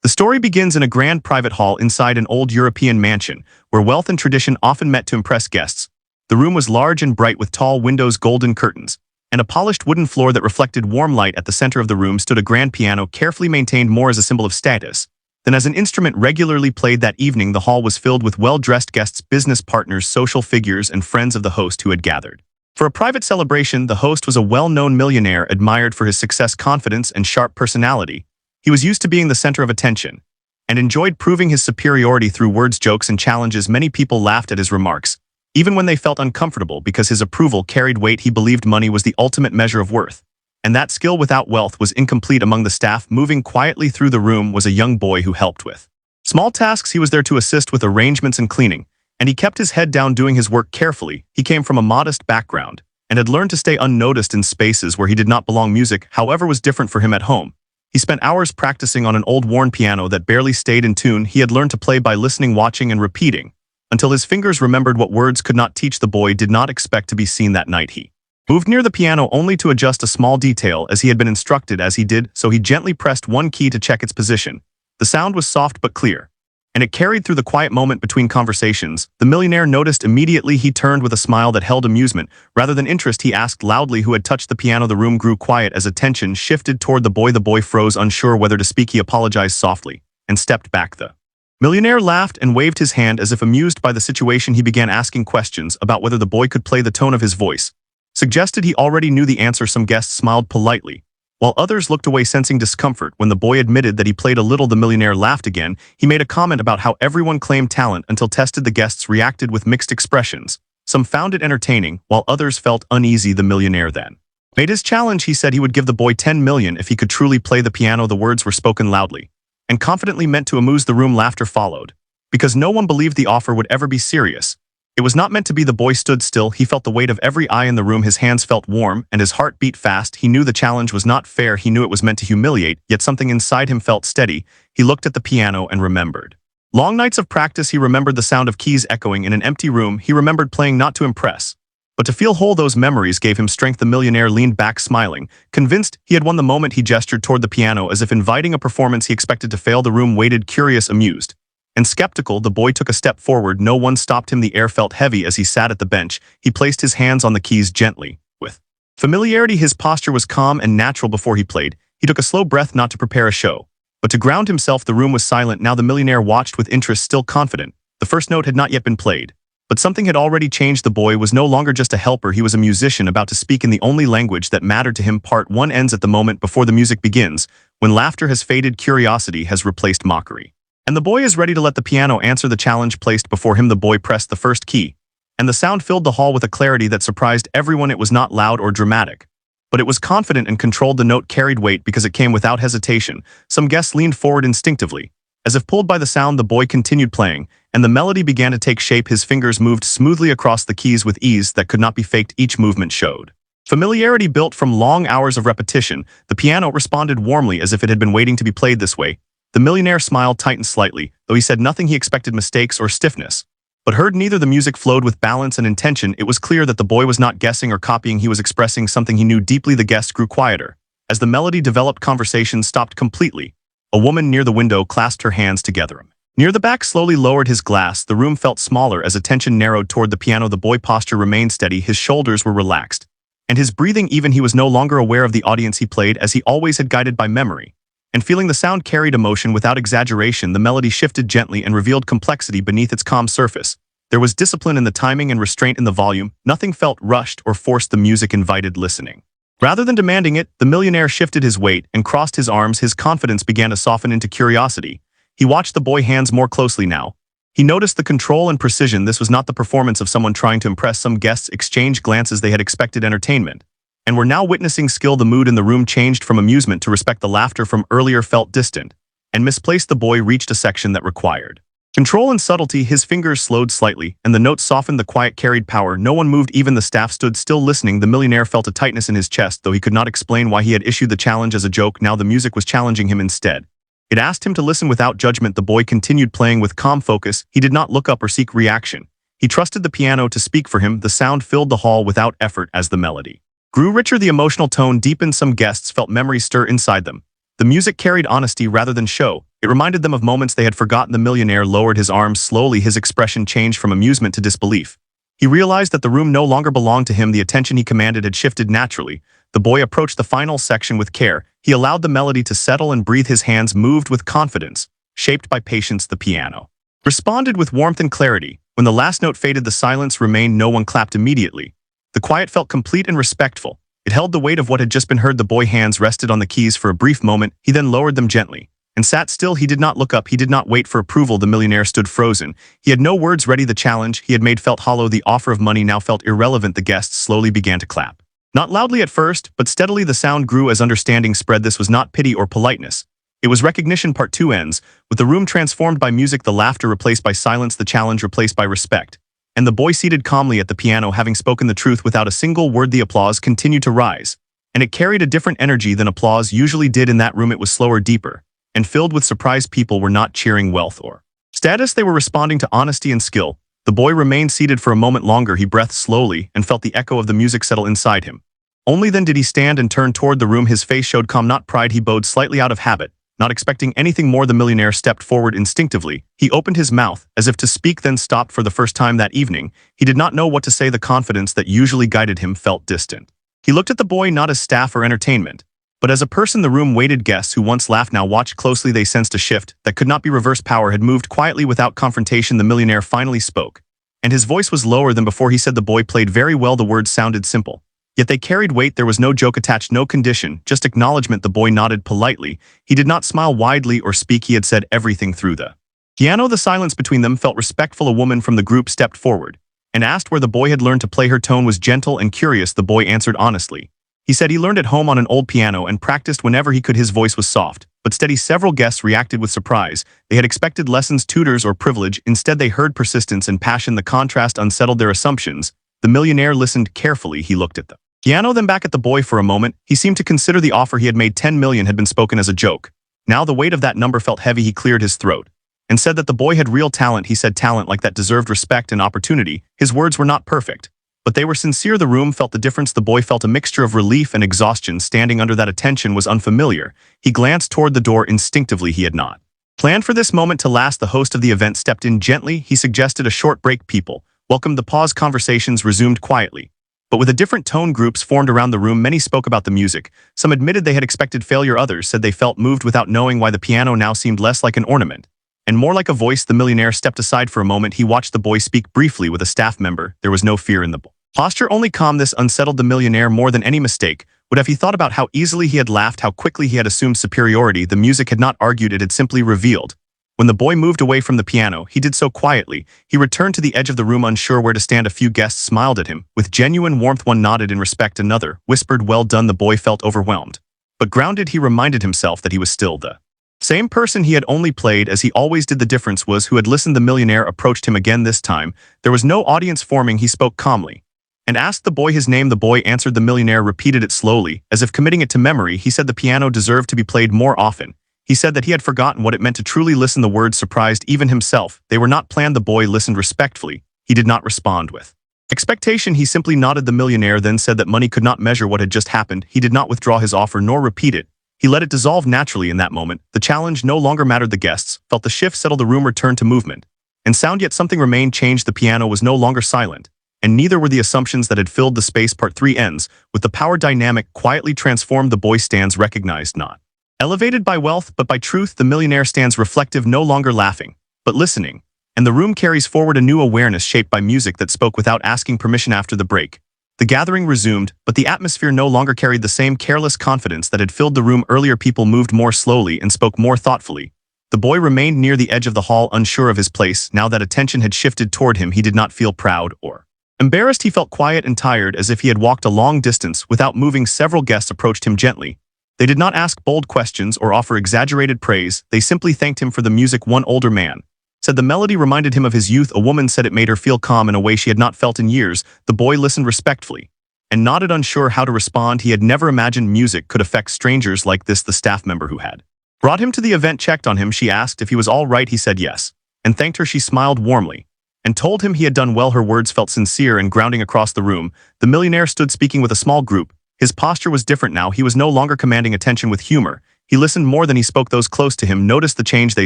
The story begins in a grand private hall inside an old European mansion, where wealth and tradition often met to impress guests. The room was large and bright with tall windows, golden curtains, and a polished wooden floor that reflected warm light. At the center of the room stood a grand piano, carefully maintained more as a symbol of status than as an instrument regularly played. That evening, the hall was filled with well-dressed guests, business partners, social figures, and friends of the host who had gathered for a private celebration. The host was a well-known millionaire, admired for his success, confidence, and sharp personality. He was used to being the center of attention and enjoyed proving his superiority through words, jokes, and challenges. Many people laughed at his remarks, even when they felt uncomfortable, because his approval carried weight. He believed money was the ultimate measure of worth, and that skill without wealth was incomplete. Among the staff moving quietly through the room was a young boy who helped with small tasks. He was there to assist with arrangements and cleaning, and he kept his head down, doing his work carefully. He came from a modest background and had learned to stay unnoticed in spaces where he did not belong. Music, however, was different for him at home. He spent hours practicing on an old worn piano that barely stayed in tune. He had learned to play by listening, watching, and repeating until his fingers remembered what words could not teach. The boy did not expect to be seen that night. He moved near the piano only to adjust a small detail as he had been instructed. As he did so, he gently pressed one key to check its position. The sound was soft but clear, and it carried through the quiet moment between conversations. The millionaire noticed immediately. He turned with a smile that held amusement rather than interest. He asked loudly who had touched the piano. The room grew quiet as attention shifted toward the boy. The boy froze, unsure whether to speak. He apologized softly and stepped back. The millionaire laughed and waved his hand as if amused by the situation. He began asking questions about whether the boy could play. The tone of his voice suggested he already knew the answer. Some guests smiled politely, while others looked away, sensing discomfort. When the boy admitted that he played a little, the millionaire laughed again. He made a comment about how everyone claimed talent until tested. The guests reacted with mixed expressions. Some found it entertaining, while others felt uneasy. The millionaire then made his challenge. He said he would give the boy 10 million if he could truly play the piano. The words were spoken loudly and confidently, meant to amuse the room. Laughter followed, because no one believed the offer would ever be serious. It was not meant to be. The boy stood still. He felt the weight of every eye in the room. His hands felt warm, and his heart beat fast. He knew the challenge was not fair. He knew it was meant to humiliate, yet something inside him felt steady. He looked at the piano and remembered long nights of practice. He remembered the sound of keys echoing in an empty room. He remembered playing not to impress, but to feel whole. Those memories gave him strength. The millionaire leaned back, smiling, convinced he had won the moment. He gestured toward the piano as if inviting a performance he expected to fail. The room waited, curious, amused, and skeptical. The boy took a step forward. No one stopped him. The air felt heavy as he sat at the bench. He placed his hands on the keys gently, with familiarity. His posture was calm and natural. Before he played, he took a slow breath, not to prepare a show, but to ground himself. The room was silent now. The millionaire watched with interest, still confident. The first note had not yet been played, but something had already changed. The boy was no longer just a helper. He was a musician, about to speak in the only language that mattered to him. Part 1 ends at the moment before the music begins, when laughter has faded, curiosity has replaced mockery, and the boy is ready to let the piano answer the challenge placed before him. The boy pressed the first key, and the sound filled the hall with a clarity that surprised everyone. It was not loud or dramatic, but it was confident and controlled. The note carried weight because it came without hesitation. Some guests leaned forward instinctively, as if pulled by the sound. The boy continued playing, and the melody began to take shape. His fingers moved smoothly across the keys with ease that could not be faked. Each movement showed familiarity built from long hours of repetition. The piano responded warmly, as if it had been waiting to be played this way. The millionaire smile tightened slightly, though he said nothing. He expected mistakes or stiffness, but heard neither. The music flowed with balance and intention. It was clear that the boy was not guessing or copying. He was expressing something he knew deeply. The guests grew quieter. As the melody developed, conversation stopped completely. A woman near the window clasped her hands together. Near the back slowly lowered his glass. The room felt smaller as attention narrowed toward the piano. The boy posture remained steady. His shoulders were relaxed, and his breathing even. He was no longer aware of the audience. He played as he always had, guided by memory, and feeling. The sound carried emotion without exaggeration. The melody shifted gently and revealed complexity beneath its calm surface. There was discipline in the timing and restraint in the volume. Nothing felt rushed or forced. The music invited listening rather than demanding it. The millionaire shifted his weight and crossed his arms. His confidence began to soften into curiosity. He watched the boy's hands more closely now. He noticed the control and precision. This was not the performance of someone trying to impress. Some guests exchanged glances. They had expected entertainment, and were now witnessing skill. The mood in the room changed from amusement to respect. The laughter from earlier felt distant and misplaced. The boy reached a section that required control and subtlety. His fingers slowed slightly, and the notes softened. The quiet carried power. No one moved. Even the staff stood still, listening. The millionaire felt a tightness in his chest, though he could not explain why. He had issued the challenge as a joke. Now the music was challenging him instead. It asked him to listen without judgment. The boy continued playing with calm focus. He did not look up or seek reaction. He trusted the piano to speak for him. The sound filled the hall without effort. As the melody grew richer, the emotional tone deepened. Some guests felt memories stir inside them. The music carried honesty rather than show. It reminded them of moments they had forgotten. The millionaire lowered his arms slowly, his expression changed from amusement to disbelief. He realized that the room no longer belonged to him. The attention he commanded had shifted naturally. The boy approached the final section with care. He allowed the melody to settle and breathe. His hands moved with confidence, shaped by patience. The piano responded with warmth and clarity. When the last note faded, the silence remained. No one clapped immediately. The quiet felt complete and respectful. It held the weight of what had just been heard. The boy's hands rested on the keys for a brief moment. He then lowered them gently and sat still. He did not look up. He did not wait for approval. The millionaire stood frozen. He had no words ready. The challenge he had made felt hollow. The offer of money now felt irrelevant. The guests slowly began to clap. Not loudly at first, but steadily. The sound grew as understanding spread. This was not pity or politeness. It was recognition. Part 2 ends, with the room transformed by music, the laughter replaced by silence, the challenge replaced by respect, and the boy seated calmly at the piano, having spoken the truth without a single word. The applause continued to rise, and it carried a different energy than applause usually did. In that room it was slower, deeper, and filled with surprise. People were not cheering wealth or status, they were responding to honesty and skill. The boy remained seated for a moment longer. He breathed slowly and felt the echo of the music settle inside him. Only then did he stand and turn toward the room. His face showed calm, not pride. He bowed slightly out of habit, not expecting anything more. The millionaire stepped forward instinctively. He opened his mouth, as if to speak, then stopped. For the first time that evening, he did not know what to say. The confidence that usually guided him felt distant. He looked at the boy not as staff or entertainment, but as a person. The room waited. Guests who once laughed now watched closely. They sensed a shift that could not be reversed. Power had moved quietly without confrontation. The millionaire finally spoke, and his voice was lower than before. He said, "The boy played very well." The words sounded simple, yet they carried weight. There was no joke attached, no condition, just acknowledgement. The boy nodded politely. He did not smile widely or speak. He had said everything through the piano. The silence between them felt respectful. A woman from the group stepped forward and asked where the boy had learned to play. Her tone was gentle and curious. The boy answered honestly. He said he learned at home on an old piano and practiced whenever he could. His voice was soft but steady. Several guests reacted with surprise. They had expected lessons, tutors, or privilege. Instead, they heard persistence and passion. The contrast unsettled their assumptions. The millionaire listened carefully. He looked at the piano, then back at the boy for a moment. He seemed to consider the offer. He had made 10 million had been spoken as a joke. Now the weight of that number felt heavy. He cleared his throat and said that the boy had real talent. He said talent like that deserved respect and opportunity. His words were not perfect, but they were sincere. The room felt the difference. The boy felt a mixture of relief and exhaustion. Standing under that attention was unfamiliar. He glanced toward the door instinctively. He had not planned for this moment to last. The host of the event stepped in gently. He suggested a short break. People welcomed the pause. Conversations resumed quietly, but with a different tone. Groups formed around the room. Many spoke about the music. Some admitted they had expected failure. Others said they felt moved without knowing why. The piano now seemed less like an ornament and more like a voice. The millionaire stepped aside for a moment. He watched the boy speak briefly with a staff member. There was no fear in the posture, only calm. This unsettled the millionaire more than any mistake would have. He thought about how easily he had laughed, how quickly he had assumed superiority. The music had not argued, it had simply revealed. When the boy moved away from the piano, he did so quietly. He returned to the edge of the room, unsure where to stand. A few guests smiled at him with genuine warmth. One nodded in respect. Another whispered, "Well done." The boy felt overwhelmed, but grounded. He reminded himself that he was still the same person. He had only played as he always did. The difference was who had listened. The millionaire approached him again. This time, there was no audience forming. He spoke calmly and asked the boy his name. The boy answered. The millionaire repeated it slowly, as if committing it to memory. He said the piano deserved to be played more often. He said that he had forgotten what it meant to truly listen. The words surprised even himself. They were not planned. The boy listened respectfully. He did not respond with expectation. He simply nodded. The millionaire then said that money could not measure what had just happened. He did not withdraw his offer nor repeat it. He let it dissolve naturally. In that moment, the challenge no longer mattered. The guests felt the shift settle. The room returned to movement and sound, yet something remained changed. The piano was no longer silent, and neither were the assumptions that had filled the space. Part 3 ends with the power dynamic quietly transformed. The boy stands recognized, not elevated by wealth, but by truth. The millionaire stands reflective, no longer laughing, but listening. And the room carries forward a new awareness shaped by music that spoke without asking permission. After the break, the gathering resumed, but the atmosphere no longer carried the same careless confidence that had filled the room earlier. People moved more slowly and spoke more thoughtfully. The boy remained near the edge of the hall, unsure of his place. Now that attention had shifted toward him, he did not feel proud or embarrassed. He felt quiet and tired, as if he had walked a long distance without moving. Several guests approached him gently. They did not ask bold questions or offer exaggerated praise. They simply thanked him for the music. One older man said the melody reminded him of his youth. A woman said it made her feel calm in a way she had not felt in years. The boy listened respectfully and nodded, unsure how to respond. He had never imagined music could affect strangers like this. The staff member who had brought him to the event checked on him. She asked if he was all right. He said yes, and thanked her. She smiled warmly and told him he had done well. Her words felt sincere and grounding. Across the room, the millionaire stood speaking with a small group. His posture was different now. He was no longer commanding attention with humor. He listened more than he spoke. Those close to him noticed the change they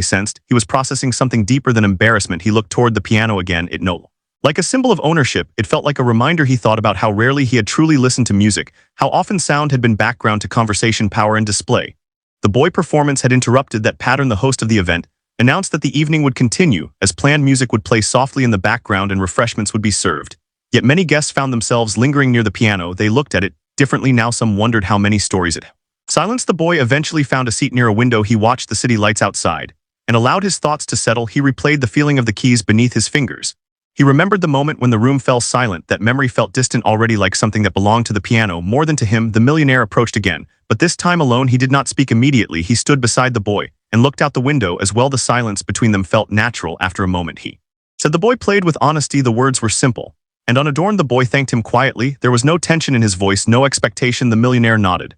sensed. He was processing something deeper than embarrassment. He looked toward the piano again. It no. Like a symbol of ownership, it felt like a reminder. He thought about how rarely he had truly listened to music, how often sound had been background to conversation, power, and display. The boy performance had interrupted that pattern. The host of the event announced that the evening would continue. As planned, music would play softly in the background and refreshments would be served. Yet many guests found themselves lingering near the piano. They looked at it differently now. Some wondered how many stories it silenced. The boy eventually found a seat near a window. He watched the city lights outside and allowed his thoughts to settle. He replayed the feeling of the keys beneath his fingers. He remembered the moment when the room fell silent. That memory felt distant already, like something that belonged to the piano more than to him. The millionaire approached again, but this time alone. He did not speak immediately. He stood beside the boy and looked out the window as well. The silence between them felt natural. After a moment, he said, the boy played with honesty. The words were simple and unadorned. The boy thanked him quietly. There was no tension in his voice, no expectation. The millionaire nodded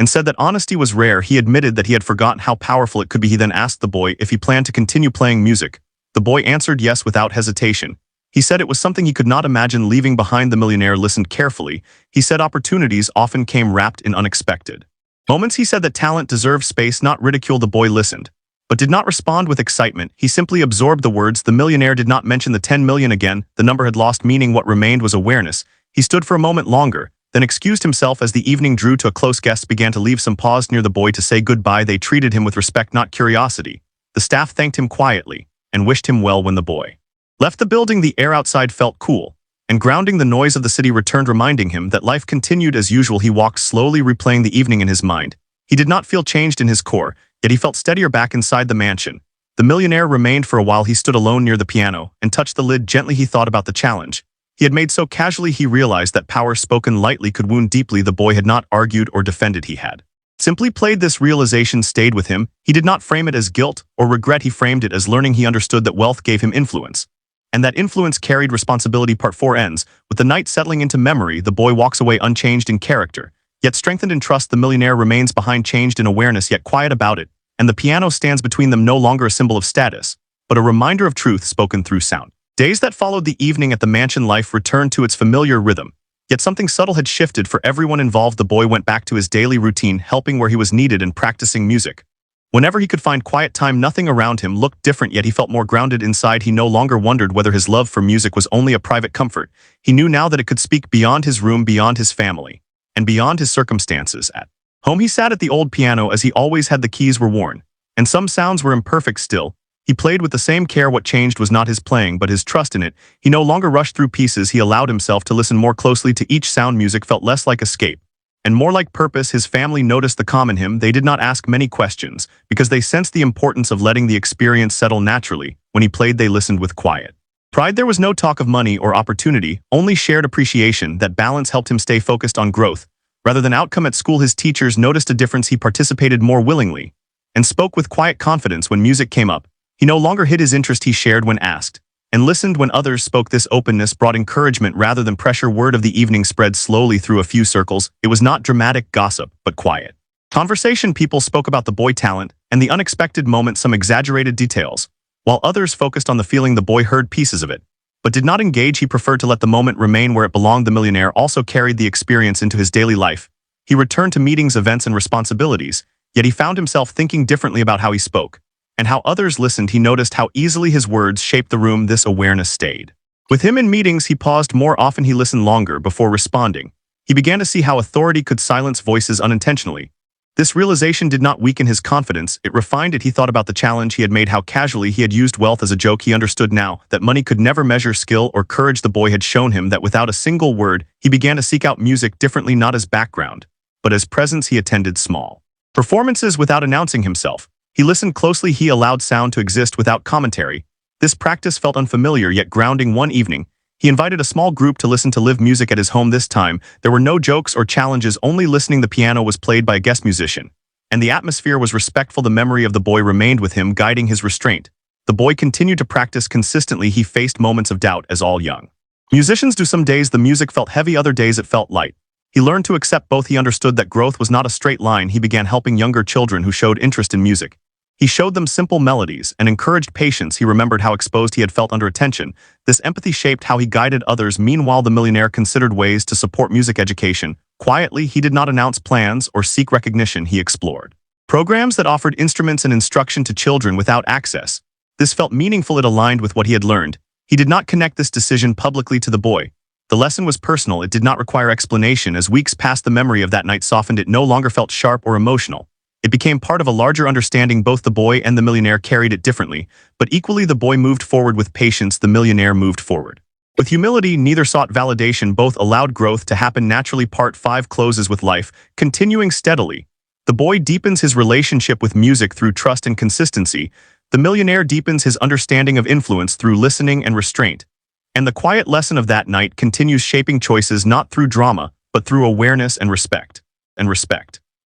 and said that honesty was rare. He admitted that he had forgotten how powerful it could be. He then asked the boy if he planned to continue playing music. The boy answered yes without hesitation. He said it was something he could not imagine leaving behind. The millionaire listened carefully. He said opportunities often came wrapped in unexpected moments. He said that talent deserved space, not ridicule. The boy listened, but did not respond with excitement. He simply absorbed the words. The millionaire did not mention the 10 million again. The number had lost meaning. What remained was awareness. He stood for a moment longer, then excused himself as the evening drew to a close. Guests began to leave. Some paused near the boy to say goodbye. They treated him with respect, not curiosity. The staff thanked him quietly and wished him well. When the boy left the building, the air outside felt cool and grounding. The noise of the city returned, reminding him that life continued as usual. He walked slowly, replaying the evening in his mind. He did not feel changed in his core, yet he felt steadier back inside the mansion. The millionaire remained for a while. He stood alone near the piano and touched the lid gently. He thought about the challenge he had made so casually. He realized that power spoken lightly could wound deeply. The boy had not argued or defended. He had simply played. This realization stayed with him. He did not frame it as guilt or regret. He framed it as learning. He understood that wealth gave him influence, and that influence carried responsibility. Part 4 ends with the night settling into memory. The boy walks away unchanged in character, yet strengthened in trust. The millionaire remains behind, changed in awareness, yet quiet about it, and the piano stands between them, no longer a symbol of status, but a reminder of truth spoken through sound. Days that followed the evening at the mansion, life returned to its familiar rhythm, yet something subtle had shifted for everyone involved. The boy went back to his daily routine, helping where he was needed and practicing music whenever he could find quiet time. Nothing around him looked different, yet he felt more grounded inside. He no longer wondered whether his love for music was only a private comfort. He knew now that it could speak beyond his room, beyond his family, and beyond his circumstances. At home, he sat at the old piano as he always had. The keys were worn, and some sounds were imperfect still. He played with the same care. What changed was not his playing, but his trust in it. He no longer rushed through pieces. He allowed himself to listen more closely to each sound. Music felt less like escape and more like purpose. His family noticed the calm in him. They did not ask many questions because they sensed the importance of letting the experience settle naturally. When he played, they listened with quiet pride. There was no talk of money or opportunity, only shared appreciation. That balance helped him stay focused on growth rather than outcome. At school, his teachers noticed a difference. He participated more willingly and spoke with quiet confidence when music came up. He no longer hid his interest. He shared when asked and listened when others spoke. This openness brought encouragement rather than pressure. Word of the evening spread slowly through a few circles. It was not dramatic gossip, but quiet conversation. People spoke about the boy talent and the unexpected moment, some exaggerated details, while others focused on the feeling. The boy heard pieces of it, but did not engage. He preferred to let the moment remain where it belonged. The millionaire also carried the experience into his daily life. He returned to meetings, events, and responsibilities, yet he found himself thinking differently about how he spoke and how others listened. He noticed how easily his words shaped the room. This awareness stayed with him. In meetings, he paused more often. He listened longer before responding. He began to see how authority could silence voices unintentionally. This realization did not weaken his confidence, it refined it. He thought about the challenge he had made, how casually he had used wealth as a joke. He understood now that money could never measure skill or courage. The boy had shown him that without a single word. He began to seek out music differently, not as background, but as presence. He attended small performances without announcing himself. He listened closely. He allowed sound to exist without commentary. This practice felt unfamiliar yet grounding. One evening, he invited a small group to listen to live music at his home. This time, there were no jokes or challenges, only listening. The piano was played by a guest musician, and the atmosphere was respectful. The memory of the boy remained with him, guiding his restraint. The boy continued to practice consistently. He faced moments of doubt, as all young musicians do. Some days the music felt heavy, other days it felt light. He learned to accept both. He understood that growth was not a straight line. He began helping younger children who showed interest in music. He showed them simple melodies and encouraged patience. He remembered how exposed he had felt under attention. This empathy shaped how he guided others. Meanwhile, the millionaire considered ways to support music education. Quietly, he did not announce plans or seek recognition. He explored programs that offered instruments and instruction to children without access. This felt meaningful. It aligned with what he had learned. He did not connect this decision publicly to the boy. The lesson was personal. It did not require explanation. As weeks passed, the memory of that night softened. It no longer felt sharp or emotional. It became part of a larger understanding. Both the boy and the millionaire carried it differently, but equally the boy moved forward with patience, the millionaire moved forward with humility. Neither sought validation, both allowed growth to happen naturally. Part 5 closes with life continuing steadily. The boy deepens his relationship with music through trust and consistency. The millionaire deepens his understanding of influence through listening and restraint. And the quiet lesson of that night continues, shaping choices not through drama, but through awareness and respect.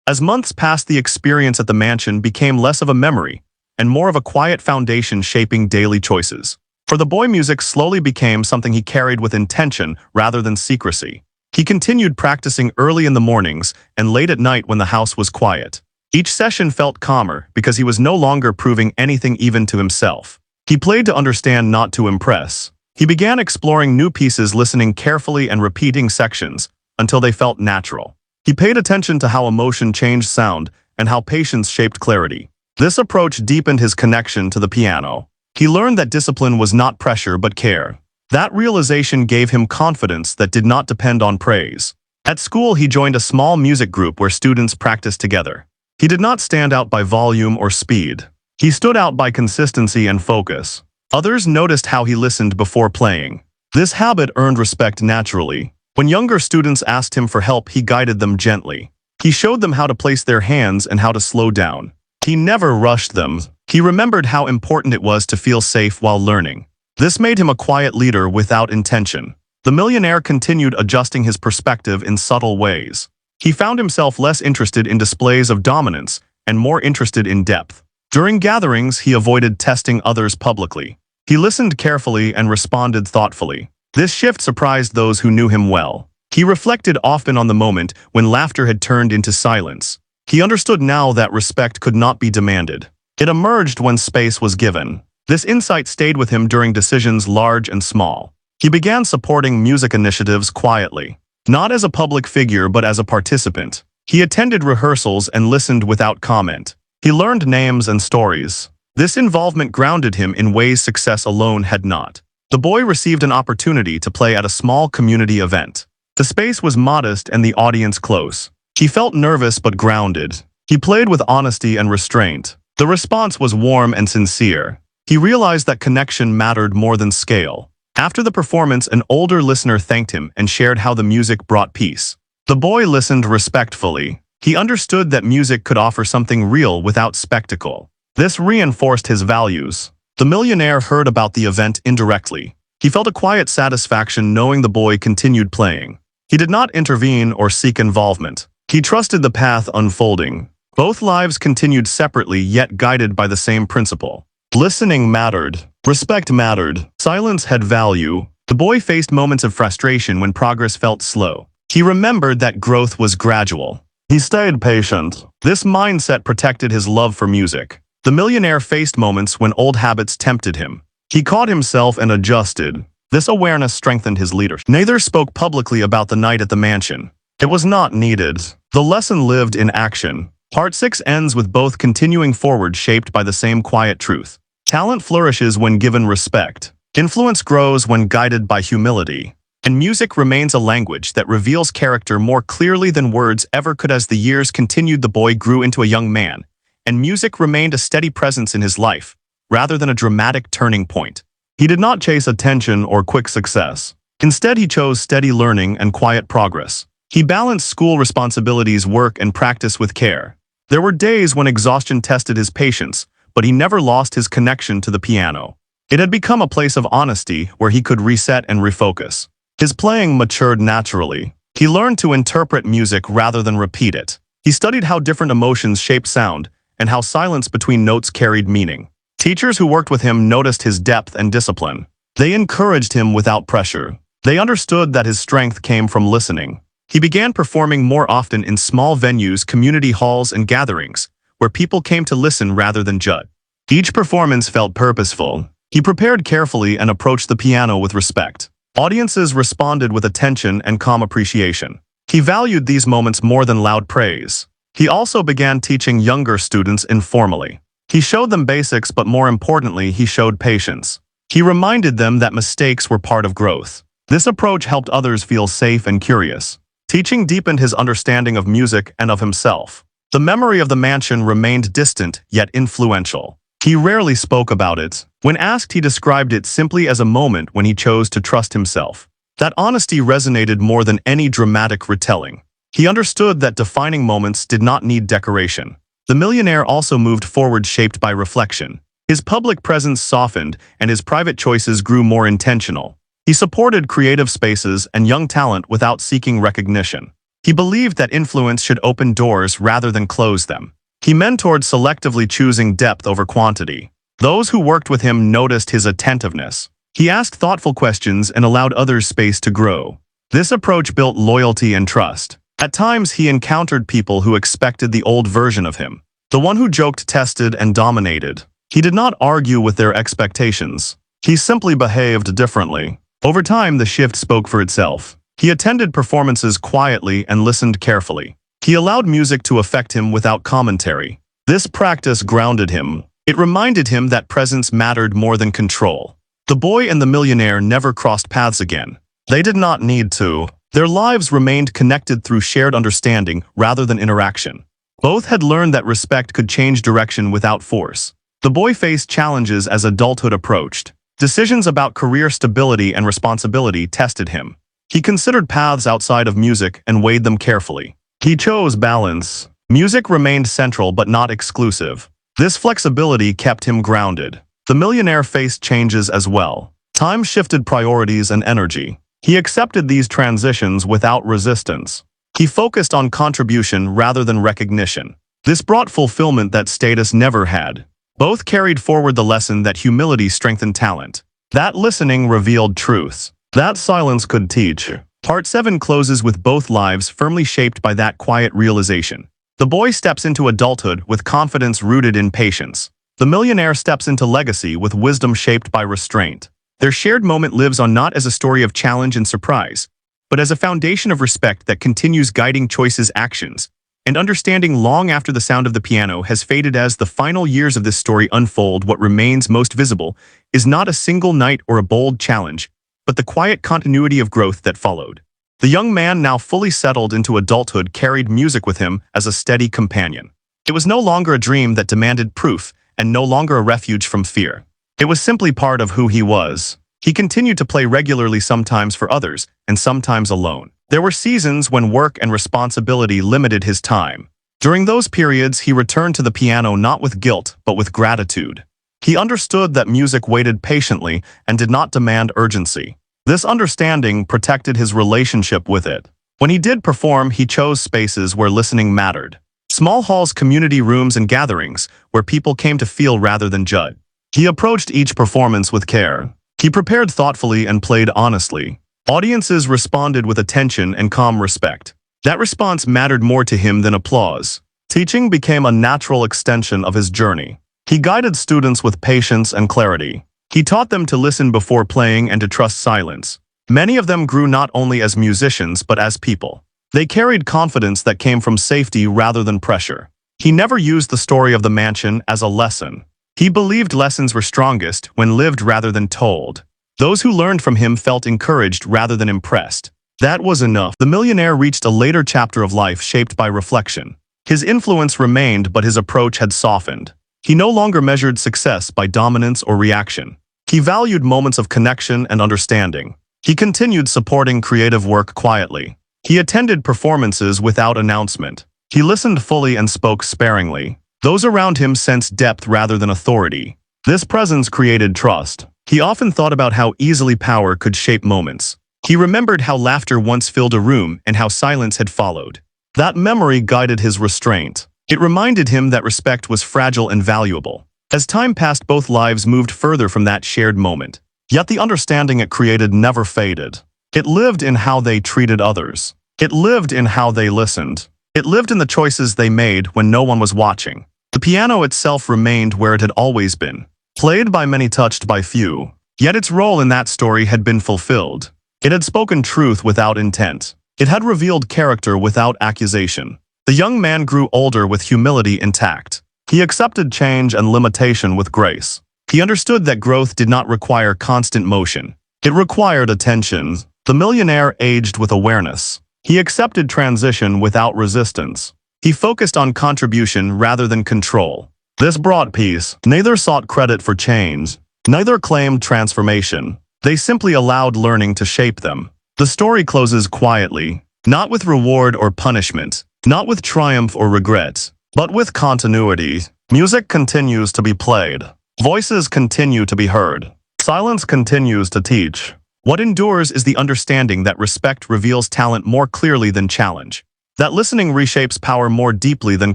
As months passed, the experience at the mansion became less of a memory and more of a quiet foundation shaping daily choices. For the boy, music slowly became something he carried with intention rather than secrecy. He continued practicing early in the mornings and late at night when the house was quiet. Each session felt calmer because he was no longer proving anything, even to himself. He played to understand, not to impress. He began exploring new pieces, listening carefully and repeating sections until they felt natural. He paid attention to how emotion changed sound and how patience shaped clarity. This approach deepened his connection to the piano. He learned that discipline was not pressure but care. That realization gave him confidence that did not depend on praise. At school, he joined a small music group where students practiced together. He did not stand out by volume or speed. He stood out by consistency and focus. Others noticed how he listened before playing. This habit earned respect naturally. When younger students asked him for help, he guided them gently. He showed them how to place their hands and how to slow down. He never rushed them. He remembered how important it was to feel safe while learning. This made him a quiet leader without intention. The millionaire continued adjusting his perspective in subtle ways. He found himself less interested in displays of dominance and more interested in depth. During gatherings, he avoided testing others publicly. He listened carefully and responded thoughtfully. This shift surprised those who knew him well. He reflected often on the moment when laughter had turned into silence. He understood now that respect could not be demanded. It emerged when space was given. This insight stayed with him during decisions large and small. He began supporting music initiatives quietly, not as a public figure but as a participant. He attended rehearsals and listened without comment. He learned names and stories. This involvement grounded him in ways success alone had not. The boy received an opportunity to play at a small community event. The space was modest and the audience close. He felt nervous but grounded. He played with honesty and restraint. The response was warm and sincere. He realized that connection mattered more than scale. After the performance, an older listener thanked him and shared how the music brought peace. The boy listened respectfully. He understood that music could offer something real without spectacle. This reinforced his values. The millionaire heard about the event indirectly. He felt a quiet satisfaction knowing the boy continued playing. He did not intervene or seek involvement. He trusted the path unfolding. Both lives continued separately yet guided by the same principle. Listening mattered. Respect mattered. Silence had value. The boy faced moments of frustration when progress felt slow. He remembered that growth was gradual. He stayed patient. This mindset protected his love for music. The millionaire faced moments when old habits tempted him. He caught himself and adjusted. This awareness strengthened his leadership. Neither spoke publicly about the night at the mansion. It was not needed. The lesson lived in action. Part 6 ends with both continuing forward, shaped by the same quiet truth. Talent flourishes when given respect. Influence grows when guided by humility. And music remains a language that reveals character more clearly than words ever could. As the years continued, the boy grew into a young man, and music remained a steady presence in his life, rather than a dramatic turning point. He did not chase attention or quick success. Instead, he chose steady learning and quiet progress. He balanced school responsibilities, work, and practice with care. There were days when exhaustion tested his patience, but he never lost his connection to the piano. It had become a place of honesty where he could reset and refocus. His playing matured naturally. He learned to interpret music rather than repeat it. He studied how different emotions shaped sound and how silence between notes carried meaning. Teachers who worked with him noticed his depth and discipline. They encouraged him without pressure. They understood that his strength came from listening. He began performing more often in small venues, community halls, and gatherings, where people came to listen rather than judge. Each performance felt purposeful. He prepared carefully and approached the piano with respect. Audiences responded with attention and calm appreciation. He valued these moments more than loud praise. He also began teaching younger students informally. He showed them basics, but more importantly, he showed patience. He reminded them that mistakes were part of growth. This approach helped others feel safe and curious. Teaching deepened his understanding of music and of himself. The memory of the mansion remained distant, yet influential. He rarely spoke about it. When asked, he described it simply as a moment when he chose to trust himself. That honesty resonated more than any dramatic retelling. He understood that defining moments did not need decoration. The millionaire also moved forward, shaped by reflection. His public presence softened, and his private choices grew more intentional. He supported creative spaces and young talent without seeking recognition. He believed that influence should open doors rather than close them. He mentored, selectively choosing depth over quantity. Those who worked with him noticed his attentiveness. He asked thoughtful questions and allowed others space to grow. This approach built loyalty and trust. At times, he encountered people who expected the old version of him, the one who joked, tested, and dominated. He did not argue with their expectations. He simply behaved differently. Over time, the shift spoke for itself. He attended performances quietly and listened carefully. He allowed music to affect him without commentary. This practice grounded him. It reminded him that presence mattered more than control. The boy and the millionaire never crossed paths again. They did not need to. Their lives remained connected through shared understanding rather than interaction. Both had learned that respect could change direction without force. The boy faced challenges as adulthood approached. Decisions about career stability and responsibility tested him. He considered paths outside of music and weighed them carefully. He chose balance. Music remained central but not exclusive. This flexibility kept him grounded. The millionaire faced changes as well. Time shifted priorities and energy. He accepted these transitions without resistance. He focused on contribution rather than recognition. This brought fulfillment that status never had. Both carried forward the lesson that humility strengthened talent. That listening revealed truths. That silence could teach. Part 7 closes with both lives firmly shaped by that quiet realization. The boy steps into adulthood with confidence rooted in patience. The millionaire steps into legacy with wisdom shaped by restraint. Their shared moment lives on not as a story of challenge and surprise, but as a foundation of respect that continues guiding choices, actions, and understanding long after the sound of the piano has faded. As the final years of this story unfold, what remains most visible is not a single night or a bold challenge, but the quiet continuity of growth that followed. The young man, now fully settled into adulthood, carried music with him as a steady companion. It was no longer a dream that demanded proof, and no longer a refuge from fear. It was simply part of who he was. He continued to play regularly, sometimes for others, and sometimes alone. There were seasons when work and responsibility limited his time. During those periods, he returned to the piano not with guilt, but with gratitude. He understood that music waited patiently and did not demand urgency. This understanding protected his relationship with it. When he did perform, he chose spaces where listening mattered. Small halls, community rooms, and gatherings where people came to feel rather than judge. He approached each performance with care. He prepared thoughtfully and played honestly. Audiences responded with attention and calm respect. That response mattered more to him than applause. Teaching became a natural extension of his journey. He guided students with patience and clarity. He taught them to listen before playing and to trust silence. Many of them grew not only as musicians but as people. They carried confidence that came from safety rather than pressure. He never used the story of the mansion as a lesson. He believed lessons were strongest when lived rather than told. Those who learned from him felt encouraged rather than impressed. That was enough. The millionaire reached a later chapter of life shaped by reflection. His influence remained, but his approach had softened. He no longer measured success by dominance or reaction. He valued moments of connection and understanding. He continued supporting creative work quietly. He attended performances without announcement. He listened fully and spoke sparingly. Those around him sensed depth rather than authority. This presence created trust. He often thought about how easily power could shape moments. He remembered how laughter once filled a room and how silence had followed. That memory guided his restraint. It reminded him that respect was fragile and valuable. As time passed, both lives moved further from that shared moment. Yet the understanding it created never faded. It lived in how they treated others. It lived in how they listened. It lived in the choices they made when no one was watching. The piano itself remained where it had always been, played by many, touched by few. Yet its role in that story had been fulfilled. It had spoken truth without intent. It had revealed character without accusation. The young man grew older with humility intact. He accepted change and limitation with grace. He understood that growth did not require constant motion. It required attention. The millionaire aged with awareness. He accepted transition without resistance. He focused on contribution rather than control. This brought peace. Neither sought credit for change. Neither claimed transformation. They simply allowed learning to shape them. The story closes quietly, not with reward or punishment, not with triumph or regret, but with continuity. Music continues to be played. Voices continue to be heard. Silence continues to teach. What endures is the understanding that respect reveals talent more clearly than challenge, that listening reshapes power more deeply than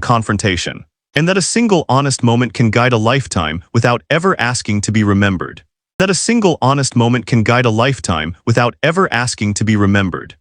confrontation, and that a single honest moment can guide a lifetime without ever asking to be remembered. That a single honest moment can guide a lifetime without ever asking to be remembered.